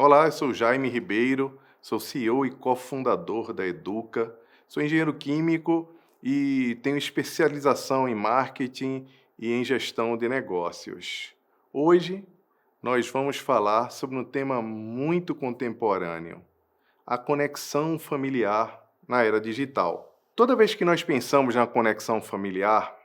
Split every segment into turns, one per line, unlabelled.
Olá, eu sou Jaime Ribeiro, sou CEO e cofundador da Educa, sou engenheiro químico e tenho especialização em marketing e em gestão de negócios. Hoje nós vamos falar sobre um tema muito contemporâneo, a conexão familiar na era digital. Toda vez que nós pensamos na conexão familiar,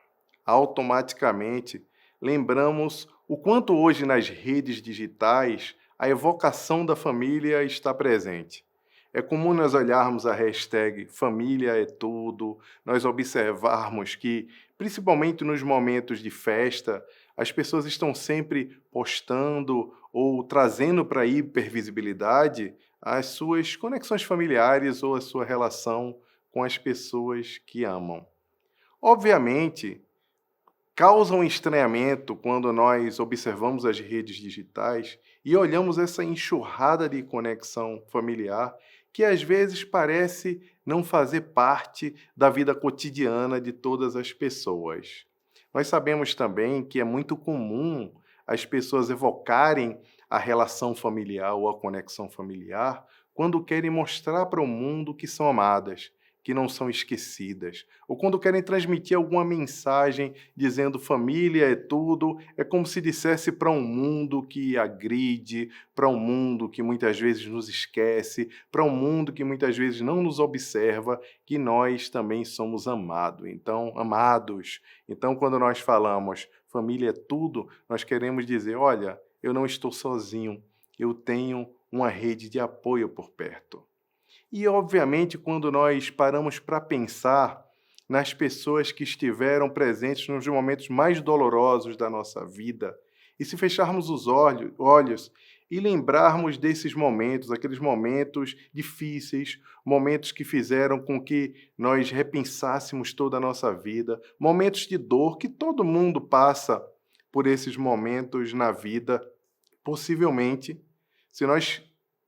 automaticamente lembramos o quanto hoje nas redes digitais a evocação da família está presente. É comum nós olharmos a hashtag família é tudo, nós observarmos que, principalmente nos momentos de festa, as pessoas estão sempre postando ou trazendo para a hipervisibilidade as suas conexões familiares ou a sua relação com as pessoas que amam. Obviamente, causa um estranhamento quando nós observamos as redes digitais e olhamos essa enxurrada de conexão familiar que às vezes parece não fazer parte da vida cotidiana de todas as pessoas. Nós sabemos também que é muito comum as pessoas evocarem a relação familiar ou a conexão familiar quando querem mostrar para o mundo que são amadas, que não são esquecidas, ou quando querem transmitir alguma mensagem dizendo família é tudo, é como se dissesse para um mundo que agride, para um mundo que muitas vezes nos esquece, para um mundo que muitas vezes não nos observa, que nós também somos amados. Então, quando nós falamos família é tudo, nós queremos dizer, olha, eu não estou sozinho, eu tenho uma rede de apoio por perto. E, obviamente, quando nós paramos para pensar nas pessoas que estiveram presentes nos momentos mais dolorosos da nossa vida, e se fecharmos os olhos e lembrarmos desses momentos, aqueles momentos difíceis, momentos que fizeram com que nós repensássemos toda a nossa vida, momentos de dor que todo mundo passa por esses momentos na vida, possivelmente, se nós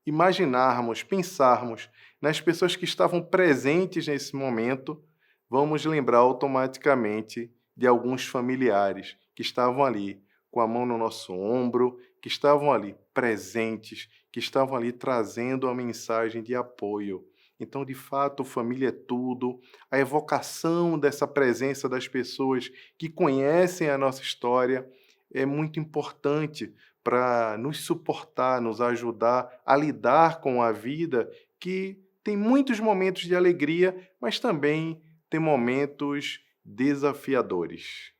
imaginarmos, pensarmos nas pessoas que estavam presentes nesse momento, vamos lembrar automaticamente de alguns familiares que estavam ali com a mão no nosso ombro, que estavam ali presentes, que estavam ali trazendo a mensagem de apoio. Então, de fato, família é tudo. A evocação dessa presença das pessoas que conhecem a nossa história é muito importante para nos suportar, nos ajudar a lidar com a vida que tem muitos momentos de alegria, mas também tem momentos desafiadores.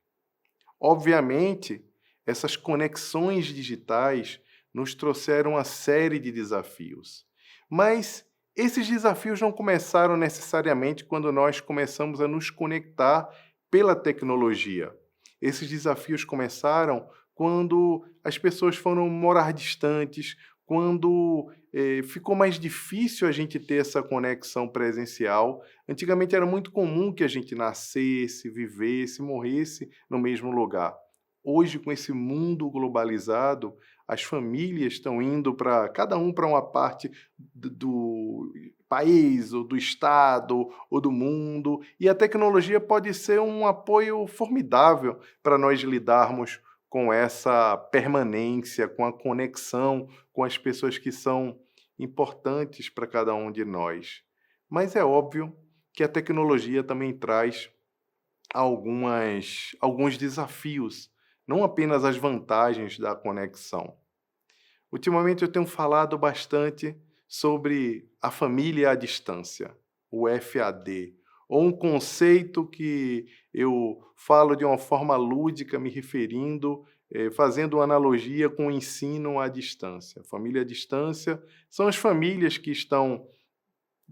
Obviamente, essas conexões digitais nos trouxeram uma série de desafios, mas esses desafios não começaram necessariamente quando nós começamos a nos conectar pela tecnologia. Esses desafios começaram quando as pessoas foram morar distantes, quando ficou mais difícil a gente ter essa conexão presencial. Antigamente era muito comum que a gente nascesse, vivesse, morresse no mesmo lugar. Hoje, com esse mundo globalizado, as famílias estão indo para cada um para uma parte do país, ou do estado, ou do mundo, e a tecnologia pode ser um apoio formidável para nós lidarmos com essa permanência, com a conexão com as pessoas que são importantes para cada um de nós. Mas é óbvio que a tecnologia também traz alguns desafios, não apenas as vantagens da conexão. Ultimamente eu tenho falado bastante sobre a família à distância, o FAD, ou um conceito que eu falo de uma forma lúdica, me referindo, fazendo uma analogia com o ensino à distância. Família à distância são as famílias que estão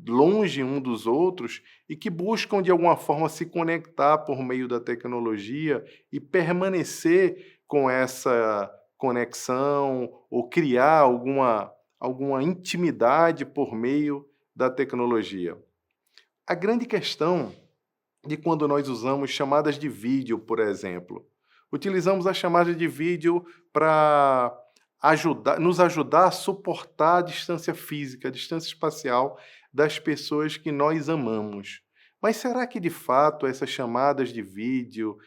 longe um dos outros e que buscam de alguma forma se conectar por meio da tecnologia e permanecer com essa conexão ou criar alguma intimidade por meio da tecnologia. A grande questão de quando nós usamos chamadas de vídeo, por exemplo. Utilizamos a chamada de vídeo para nos ajudar a suportar a distância física, a distância espacial das pessoas que nós amamos. Mas será que de fato essas chamadas de vídeo,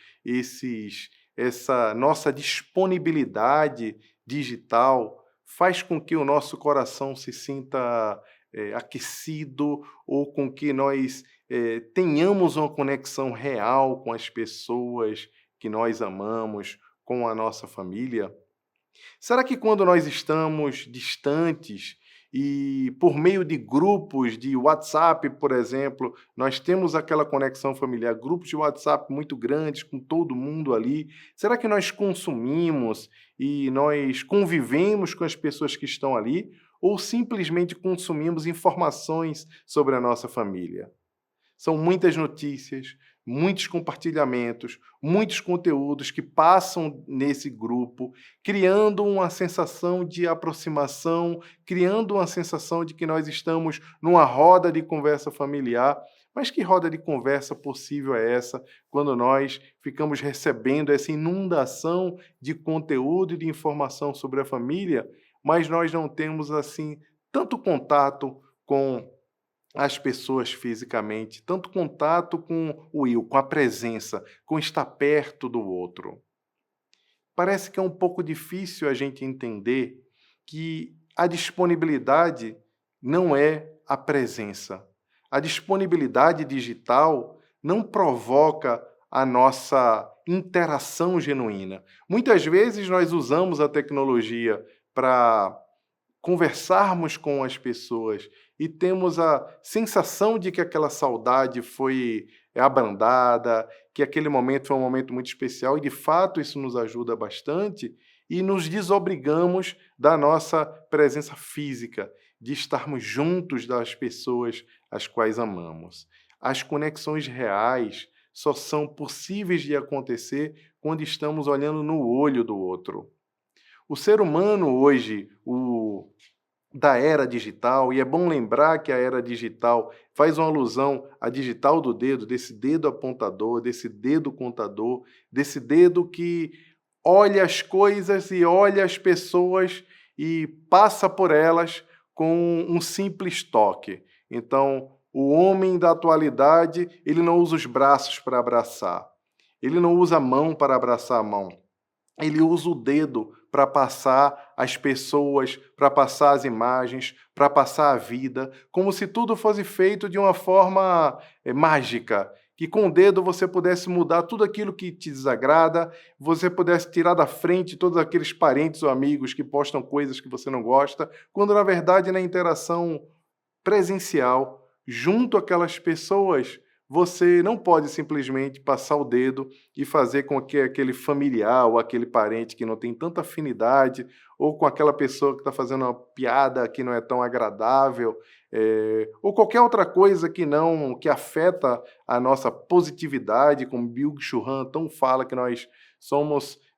essa nossa disponibilidade digital faz com que o nosso coração se sinta, aquecido ou com que nós, tenhamos uma conexão real com as pessoas que nós amamos, com a nossa família? Será que quando nós estamos distantes e por meio de grupos de WhatsApp, por exemplo, nós temos aquela conexão familiar, grupos de WhatsApp muito grandes, com todo mundo ali, será que nós consumimos e nós convivemos com as pessoas que estão ali ou simplesmente consumimos informações sobre a nossa família? São muitas notícias, muitos compartilhamentos, muitos conteúdos que passam nesse grupo, criando uma sensação de aproximação, criando uma sensação de que nós estamos numa roda de conversa familiar. Mas que roda de conversa possível é essa quando nós ficamos recebendo essa inundação de conteúdo e de informação sobre a família, mas nós não temos assim tanto contato com as pessoas fisicamente, tanto contato com o eu, com a presença, com estar perto do outro. Parece que é um pouco difícil a gente entender que a disponibilidade não é a presença. A disponibilidade digital não provoca a nossa interação genuína. Muitas vezes nós usamos a tecnologia para conversarmos com as pessoas e temos a sensação de que aquela saudade foi abrandada, que aquele momento foi um momento muito especial e, de fato, isso nos ajuda bastante e nos desobrigamos da nossa presença física, de estarmos juntos das pessoas às quais amamos. As conexões reais só são possíveis de acontecer quando estamos olhando no olho do outro. O ser humano hoje, da era digital, e é bom lembrar que a era digital faz uma alusão à digital do dedo, desse dedo apontador, desse dedo contador, desse dedo que olha as coisas e olha as pessoas e passa por elas com um simples toque. Então, o homem da atualidade, ele não usa os braços para abraçar, ele não usa a mão para abraçar a mão, ele usa o dedo para passar as pessoas, para passar as imagens, para passar a vida, como se tudo fosse feito de uma forma mágica, que com o dedo você pudesse mudar tudo aquilo que te desagrada, você pudesse tirar da frente todos aqueles parentes ou amigos que postam coisas que você não gosta, quando na verdade na interação presencial, junto àquelas pessoas, você não pode simplesmente passar o dedo e fazer com que aquele familiar ou aquele parente que não tem tanta afinidade, ou com aquela pessoa que está fazendo uma piada que não é tão agradável, ou qualquer outra coisa que afeta a nossa positividade, como Byung-Chul Han tão fala que nós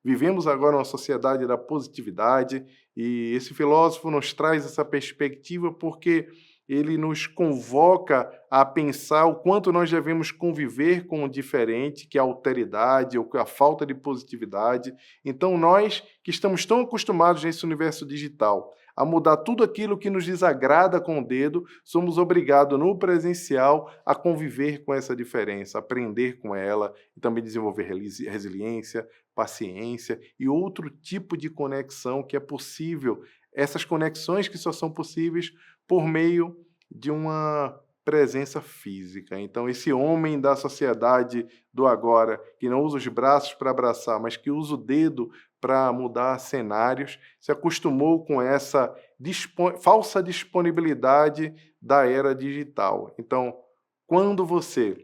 vivemos agora uma sociedade da positividade, e esse filósofo nos traz essa perspectiva porque ele nos convoca a pensar o quanto nós devemos conviver com o diferente, que é a alteridade ou que é a falta de positividade. Então, nós que estamos tão acostumados nesse universo digital a mudar tudo aquilo que nos desagrada com o dedo, somos obrigados no presencial a conviver com essa diferença, aprender com ela e também desenvolver resiliência, paciência e outro tipo de conexão que é possível. Essas conexões que só são possíveis por meio de uma presença física. Então, esse homem da sociedade do agora, que não usa os braços para abraçar, mas que usa o dedo para mudar cenários, se acostumou com essa falsa disponibilidade da era digital. Então, quando você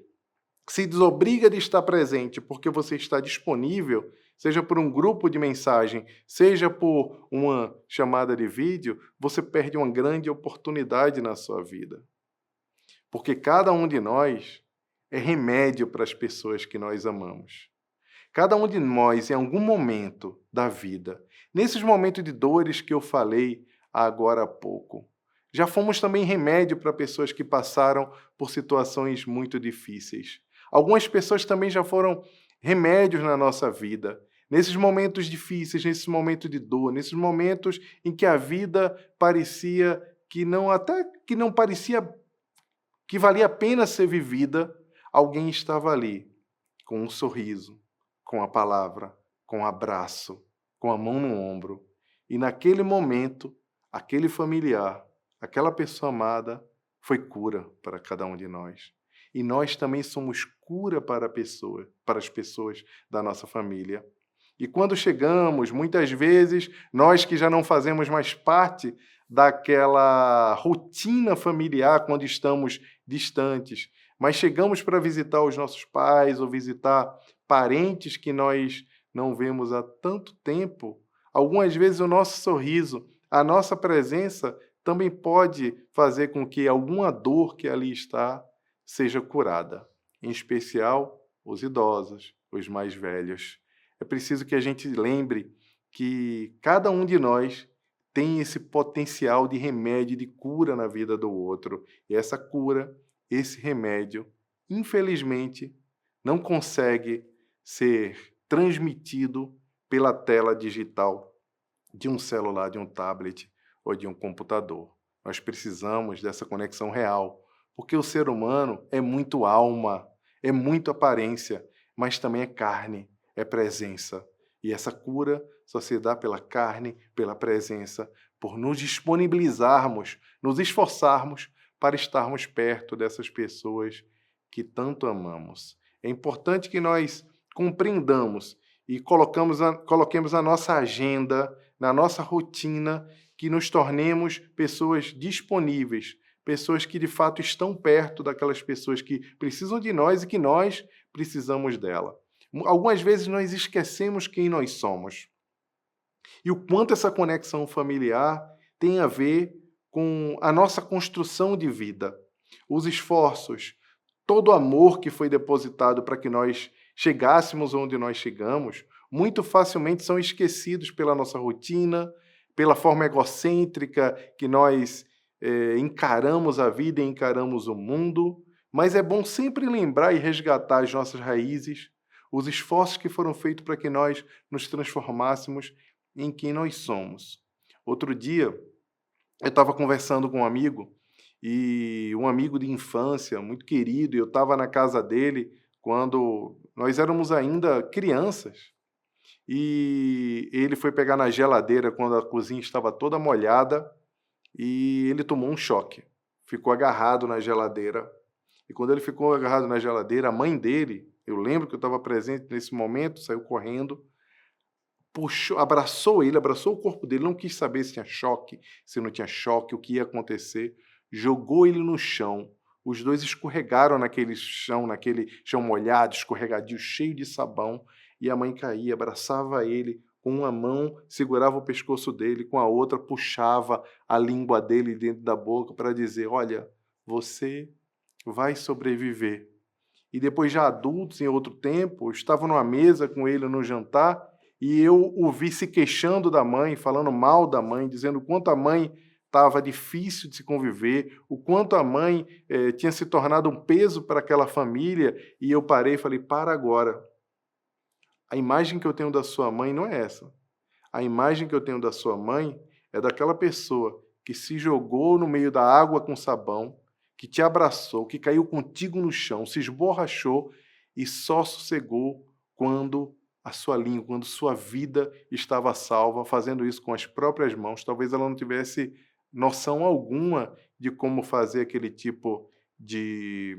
se desobriga de estar presente porque você está disponível, seja por um grupo de mensagem, seja por uma chamada de vídeo, você perde uma grande oportunidade na sua vida. Porque cada um de nós é remédio para as pessoas que nós amamos. Cada um de nós, em algum momento da vida, nesses momentos de dores que eu falei agora há pouco, já fomos também remédio para pessoas que passaram por situações muito difíceis. Algumas pessoas também já foram remédios na nossa vida. Nesses momentos difíceis, nesses momentos de dor, nesses momentos em que a vida parecia até que não parecia que valia a pena ser vivida, alguém estava ali, com um sorriso, com a palavra, com um abraço, com a mão no ombro, E naquele momento, aquele familiar, aquela pessoa amada, foi cura para cada um de nós. E nós também somos cura para as pessoas da nossa família. E quando chegamos, muitas vezes, nós que já não fazemos mais parte daquela rotina familiar quando estamos distantes, mas chegamos para visitar os nossos pais ou visitar parentes que nós não vemos há tanto tempo, algumas vezes o nosso sorriso, a nossa presença também pode fazer com que alguma dor que ali está seja curada, em especial os idosos, os mais velhos. É preciso que a gente lembre que cada um de nós tem esse potencial de remédio, de cura na vida do outro. E essa cura, esse remédio, infelizmente, não consegue ser transmitido pela tela digital de um celular, de um tablet ou de um computador. Nós precisamos dessa conexão real, porque o ser humano é muito alma, é muito aparência, mas também é carne, é presença. E essa cura só se dá pela carne, pela presença, por nos disponibilizarmos, nos esforçarmos para estarmos perto dessas pessoas que tanto amamos. É importante que nós compreendamos e coloquemos na nossa agenda, na nossa rotina, que nos tornemos pessoas disponíveis, pessoas que de fato estão perto daquelas pessoas que precisam de nós e que nós precisamos dela. Algumas vezes nós esquecemos quem nós somos e o quanto essa conexão familiar tem a ver com a nossa construção de vida, os esforços, todo o amor que foi depositado para que nós chegássemos onde nós chegamos, muito facilmente são esquecidos pela nossa rotina, pela forma egocêntrica que nós encaramos a vida e encaramos o mundo. Mas é bom sempre lembrar e resgatar as nossas raízes, os esforços que foram feitos para que nós nos transformássemos em quem nós somos. Outro dia, eu estava conversando com um amigo, e um amigo de infância, muito querido, e eu estava na casa dele quando nós éramos ainda crianças. E ele foi pegar na geladeira quando a cozinha estava toda molhada e ele tomou um choque. Ficou agarrado na geladeira. E quando ele ficou agarrado na geladeira, a mãe dele, eu lembro que eu estava presente nesse momento, saiu correndo, puxou, abraçou ele, abraçou o corpo dele, não quis saber se tinha choque, se não tinha choque, o que ia acontecer, jogou ele no chão. Os dois escorregaram naquele chão molhado, escorregadio, cheio de sabão, e a mãe caía, abraçava ele, com uma mão segurava o pescoço dele, com a outra puxava a língua dele dentro da boca para dizer: olha, você vai sobreviver. E depois, já adultos, em outro tempo, eu estava numa mesa com ele no jantar e eu o vi se queixando da mãe, falando mal da mãe, dizendo o quanto a mãe estava difícil de se conviver, o quanto a mãe tinha se tornado um peso para aquela família. E eu parei e falei: para agora. A imagem que eu tenho da sua mãe não é essa. A imagem que eu tenho da sua mãe é daquela pessoa que se jogou no meio da água com sabão, que te abraçou, que caiu contigo no chão, se esborrachou e só sossegou quando a sua língua, quando sua vida estava salva, fazendo isso com as próprias mãos. Talvez ela não tivesse noção alguma de como fazer aquele tipo de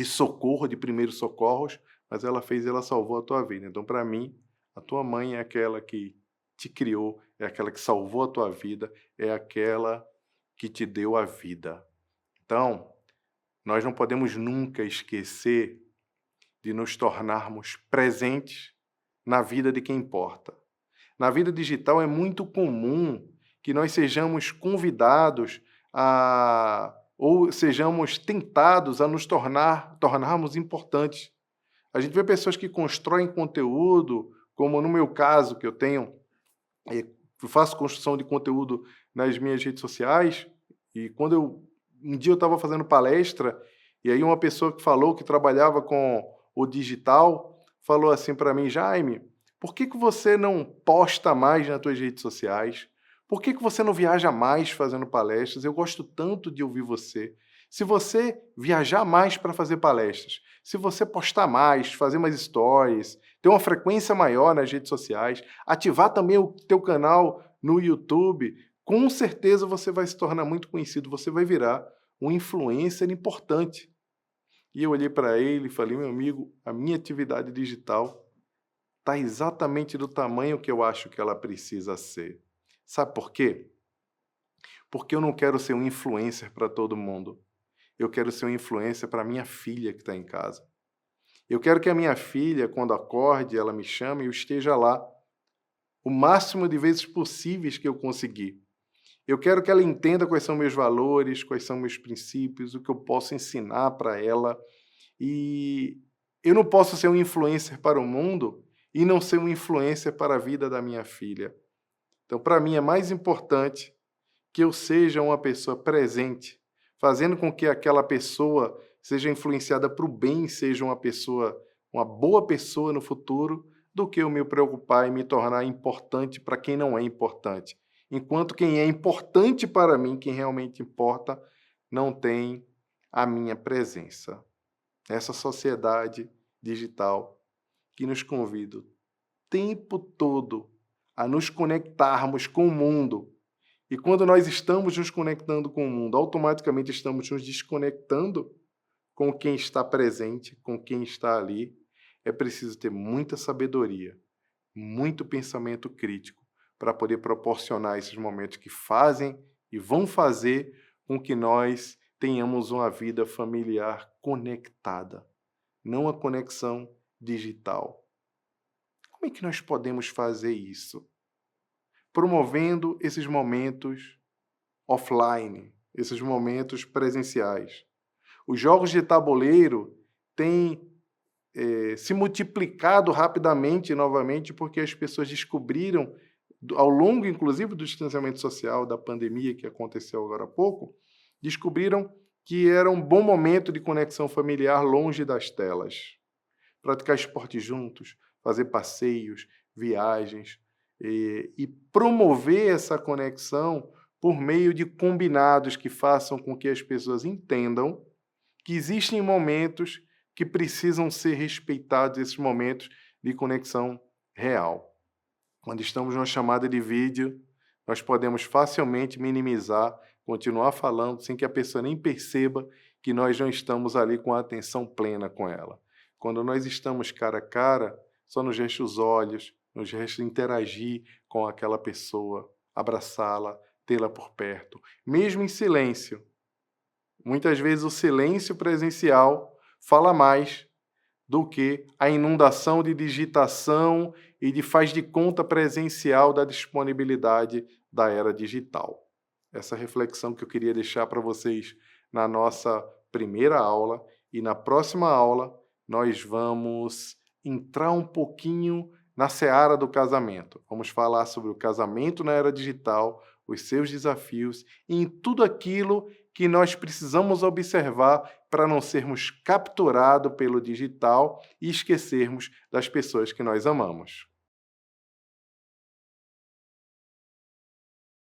socorro, de primeiros socorros, mas ela fez e ela salvou a tua vida. Então, para mim, a tua mãe é aquela que te criou, é aquela que salvou a tua vida, é aquela que te deu a vida. Então, nós não podemos nunca esquecer de nos tornarmos presentes na vida de quem importa. Na vida digital é muito comum que nós sejamos convidados ou sejamos tentados a nos tornarmos importantes. A gente vê pessoas que constroem conteúdo, como no meu caso, que eu faço construção de conteúdo nas minhas redes sociais, e um dia eu estava fazendo palestra, e aí uma pessoa que falou que trabalhava com o digital, falou assim para mim: Jaime, por que você não posta mais nas tuas redes sociais? Por que você não viaja mais fazendo palestras? Eu gosto tanto de ouvir você. Se você viajar mais para fazer palestras, se você postar mais, fazer mais stories, ter uma frequência maior nas redes sociais, ativar também o teu canal no YouTube, com certeza você vai se tornar muito conhecido, você vai virar um influencer importante. E eu olhei para ele e falei: meu amigo, a minha atividade digital está exatamente do tamanho que eu acho que ela precisa ser. Sabe por quê? Porque eu não quero ser um influencer para todo mundo. Eu quero ser um influencer para minha filha que está em casa. Eu quero que a minha filha, quando acorde, ela me chame e eu esteja lá o máximo de vezes possíveis que eu conseguir. Eu quero que ela entenda quais são meus valores, quais são meus princípios, o que eu posso ensinar para ela. E eu não posso ser um influencer para o mundo e não ser um influencer para a vida da minha filha. Então, para mim, é mais importante que eu seja uma pessoa presente, fazendo com que aquela pessoa seja influenciada para o bem, seja uma pessoa, uma boa pessoa no futuro, do que eu me preocupar em me tornar importante para quem não é importante. Enquanto quem é importante para mim, quem realmente importa, não tem a minha presença. Essa sociedade digital que nos convida o tempo todo a nos conectarmos com o mundo. E quando nós estamos nos conectando com o mundo, automaticamente estamos nos desconectando com quem está presente, com quem está ali. É preciso ter muita sabedoria, muito pensamento crítico para poder proporcionar esses momentos que fazem e vão fazer com que nós tenhamos uma vida familiar conectada, não a conexão digital. Como é que nós podemos fazer isso? Promovendo esses momentos offline, esses momentos presenciais. Os jogos de tabuleiro têm se multiplicado rapidamente novamente porque as pessoas descobriram, ao longo inclusive do distanciamento social, da pandemia que aconteceu agora há pouco, descobriram que era um bom momento de conexão familiar longe das telas. Praticar esporte juntos, fazer passeios, viagens, e promover essa conexão por meio de combinados que façam com que as pessoas entendam que existem momentos que precisam ser respeitados, esses momentos de conexão real. Quando estamos numa chamada de vídeo, nós podemos facilmente minimizar, continuar falando sem que a pessoa nem perceba que nós não estamos ali com a atenção plena com ela. Quando nós estamos cara a cara, só nos resta os olhos, nos resta interagir com aquela pessoa, abraçá-la, tê-la por perto, mesmo em silêncio. Muitas vezes o silêncio presencial fala mais do que a inundação de digitação e de faz de conta presencial da disponibilidade da era digital. Essa reflexão que eu queria deixar para vocês na nossa primeira aula, e na próxima aula nós vamos entrar um pouquinho na seara do casamento. Vamos falar sobre o casamento na era digital, os seus desafios e em tudo aquilo que nós precisamos observar para não sermos capturados pelo digital e esquecermos das pessoas que nós amamos.